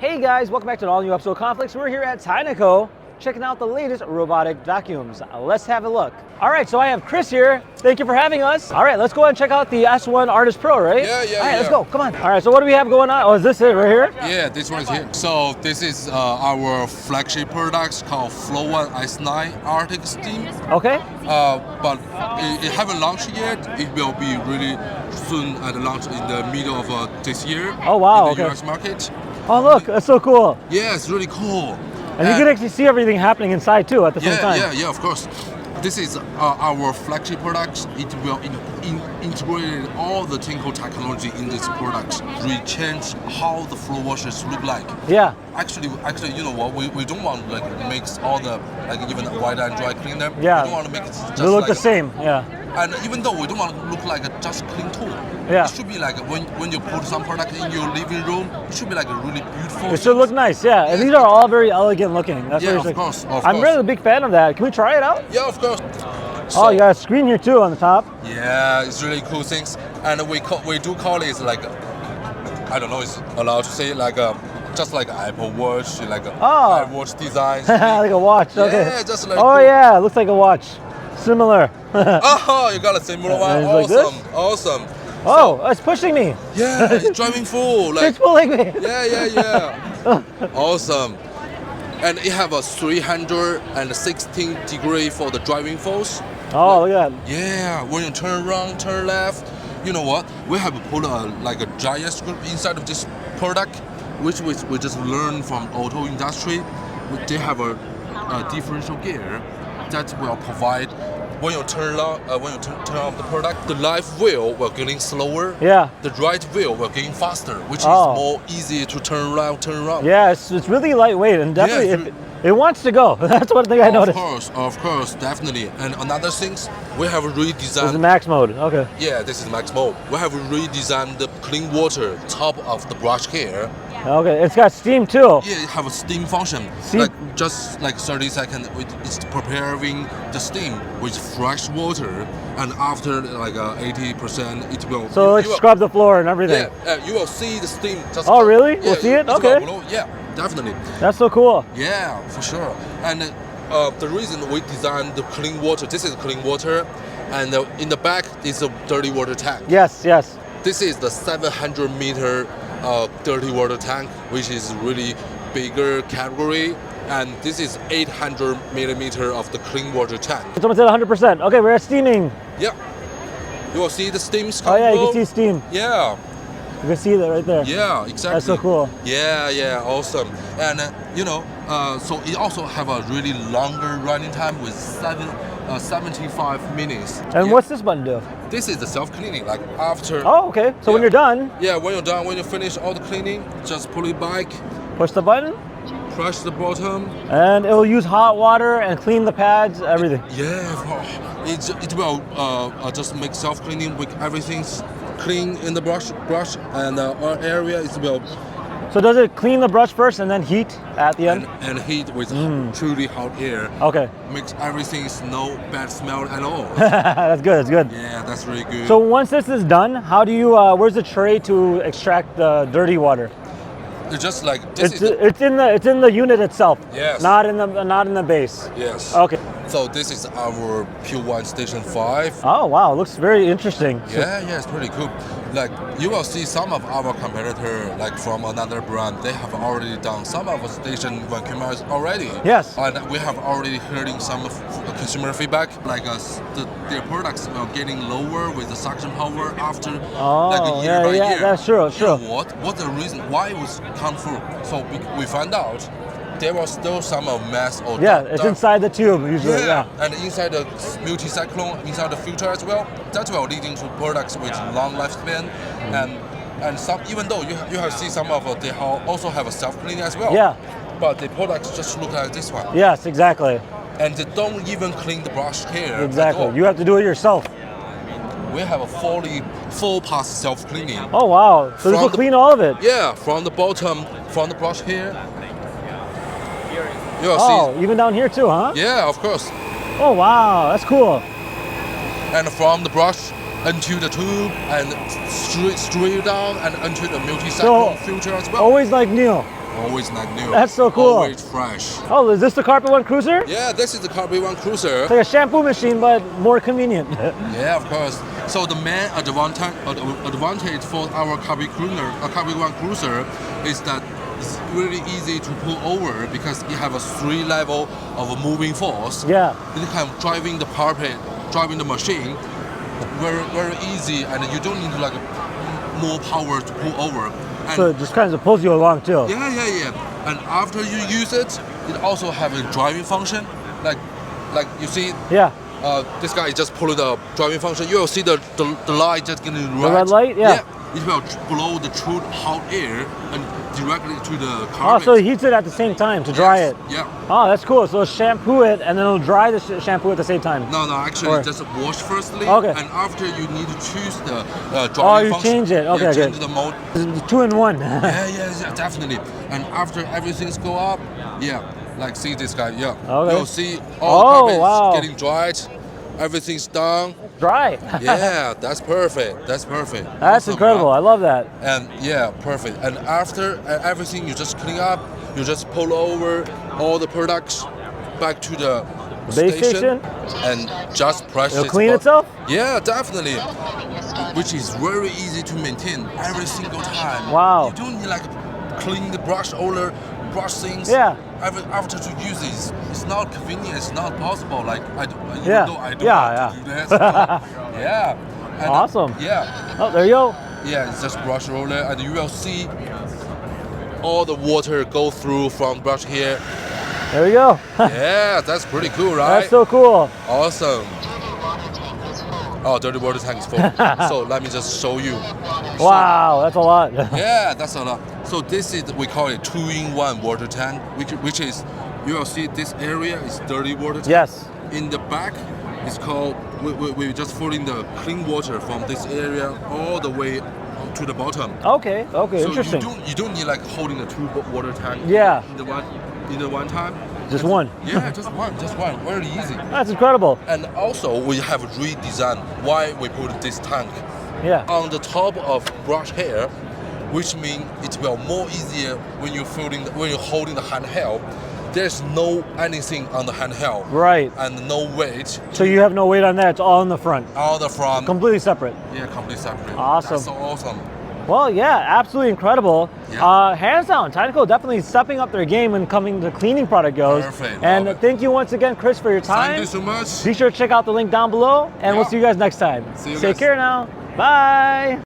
Hey guys, welcome back to an all-new episode of Conflicts. We're here at Tineco, checking out the latest robotic vacuums. Let's have a look. All right, so I have Chris here. Thank you for having us. All right, let's go ahead and check out the S1 Artist Pro, right? Yeah. All right, let's go. Come on. All right, so what do we have going on? Oh, is this it right here? Yeah, this one is here. So this is our flagship products called Flow One S9 Arctic Steam. Okay. But it haven't launched yet. It will be really soon at launch in the middle of this year. Oh wow. In the Okay. US market. Oh look, that's so cool. Yeah, it's really cool. And you can actually see everything happening inside too at the same time. Yeah, of course. This is our flagship product. It will integrate all the Tineco technology in this product. We change how the floor washers look like. Yeah. Actually, you know what? We don't want to mix all the even wet and dry clean them. Yeah. We don't want to make it just They look the same. Yeah. And even though we don't want to look like a just clean tool, Yeah. it should be like when you put some product in your living room, it should be like a really beautiful. It should look nice, yeah. And these are all very elegant looking. That's Yeah, what of course. I'm really a big fan of that. Can we try it out? Yeah, of course. Oh, you got a screen here too on the top. Yeah, it's really cool things, and we do call it like I don't know, it's allowed to say like just like Apple Watch, like Apple Watch design. Like a watch. Okay. Yeah, just like. Oh yeah, it looks like a watch. Similar. Oh, you got a similar one. Awesome. Oh, it's pushing me. Yeah, it's driving full. Like, it's pulling me. Yeah. Awesome. And it have a 316 degree for the driving force. Oh, look at that. Yeah, when you turn around, turn left, you know what? We have put like a gyroscope inside of this product, which we just learned from auto industry. They have a differential gear that will provide when you turn on the product, the left wheel will getting slower. Yeah. The right wheel will getting faster, which is more easy to turn around. Yeah, it's really lightweight and definitely it wants to go. That's one thing I noticed. Of course, definitely. And another things, we have redesigned. This is max mode. Okay. Yeah, this is max mode. We have redesigned the clean water top of the brush here. Okay, it's got steam too. Yeah, it have a steam function. Like just like 30 seconds, it's preparing the steam with fresh water, and after like 80%, it will. So like scrub the floor and everything. Yeah, you will see the steam. Just really? Yeah, We'll see it. Okay. Yeah, definitely. That's so cool. Yeah, for sure. And the reason we designed the clean water, this is clean water, and in the back is a dirty water tank. Yes. This is the 700-meter dirty water tank, which is really bigger category, and this is 800 millimeter of the clean water tank. Someone said 100%. Okay, we're at steaming. Yeah. You will see the steam. Oh yeah, you can see steam. Yeah. You can see that right there. Yeah, exactly. That's so cool. Yeah, awesome. And so it also have a really longer running time with 75 minutes. And what's this button do? This is the self-cleaning, like after. Oh, okay. So when you're done. Yeah, when you're done, when you finish all the cleaning, just pull it back. Push the button. Press the bottom. And it will use hot water and clean the pads, everything. It will just make self-cleaning with everything's clean in the brush and our area is well. So does it clean the brush first and then heat at the end? And heat with truly hot air. Okay. Makes everything no bad smell at all. That's good. Yeah, that's really good. So once this is done, how do you? Where's the tray to extract the dirty water? It's just like it's in the unit itself. Yes. Not in the base. Yes. Okay. So this is our Q1 Station 5. Oh wow, looks very interesting. Yeah, it's pretty cool. Like you will see some of our competitor, like from another brand, they have already done some of the station vacuumers already. Yes. And we have already hearing some consumer feedback, like their products are getting lower with the suction power after like a year by year. That's true. You know what's the reason why it was come through? So we found out there was still some mess or it's inside the tube usually. Yeah. And inside the multi-cyclone, inside the filter as well. That will leading to products with long lifespan, and some even though you have see some of they also have a self-cleaning as well. Yeah. But the products just look like this one. Yes, exactly. And they don't even clean the brush hair. Exactly. You have to do it yourself. We have a full pass self-cleaning. Oh wow! So this will clean all of it. Yeah, from the bottom, from the brush hair. Even down here too, huh? Yeah, of course. Oh wow, that's cool. And from the brush into the tube and straight down and into the multi-cycle filter as well. Always like new. always like new. That's so cool. Always fresh. Oh, is this the Carpet One Cruiser? Yeah, this is the Carpet One Cruiser. It's like a shampoo machine, but more convenient. Yeah, of course. So the main advantage for our Carpet One Cruiser is that it's really easy to pull over because it have a 3 level of a moving force. Yeah. You can driving the carpet, driving the machine, very easy, and you don't need like more power to pull over. And So it just kind of pulls you along too. yeah. And after you use it, it also have a driving function. Like you see, Yeah. this guy is just pulling the driving function. You will see the light just getting red. The red light? Yeah. It will blow the true hot air and directly to the Oh, carpet. so it heats it at the same time to dry it. Yeah. Oh, that's cool. So shampoo it and then it'll dry the shampoo at the same time. No, actually, Or- just wash firstly. Okay. And after you need to choose the Oh, driving you function. change it. Okay, yeah, good. change the mode. It's 2 in 1. Yeah, definitely. And after everything's go up, like see this guy, Okay. You'll see all carpet wow. is getting dried, everything's done. Dry. Yeah, that's perfect. That's perfect. That's Awesome, incredible. right? I love that. And yeah, perfect. And after everything, you just clean up. You just pull over all the products back to the Base station? and just press It'll this clean button. itself? Yeah, definitely. Which is very easy to maintain every single time. Wow. You don't need like clean the brush things. Yeah. After to use this, it's not convenient. It's not possible. Like even Yeah. though I don't Yeah, want to do that. Yeah. And, Awesome. Yeah. Oh, there you go. Yeah, it's just brush roller, and you will see all the water go through from brush here. There we go. Yeah, that's pretty cool, right? That's so cool. Awesome. Oh, dirty water tank is full. So let me just show you. Wow, that's a lot. Yeah, that's a lot. So this is, we call it 2-in-1 water tank, which is, you will see this area is dirty water tank. Yes. In the back, it's called, we just filling the clean water from this area all the way to the bottom. Okay, So interesting. you don't need like holding the 2 water tank Yeah. in the one time. Just one. Yeah, just one, very easy. That's incredible. And also we have redesigned why we put this tank Yeah. on the top of brush hair, which means it will more easier when you're holding the handheld. There's no anything on the handheld. Right. And no weight. So you have no weight on that. It's all in the front. All the front. Completely separate. Yeah, completely separate. Awesome. That's so awesome. Well, yeah, absolutely incredible. Yeah. Hands down, Tineco definitely stepping up their game when coming to cleaning product goes. Perfect. And Love it. thank you once again, Chris, for your time. Thank you so much. Be sure to check out the link down below, and we'll Yeah. see you guys next time. See you Take guys. care now. Bye.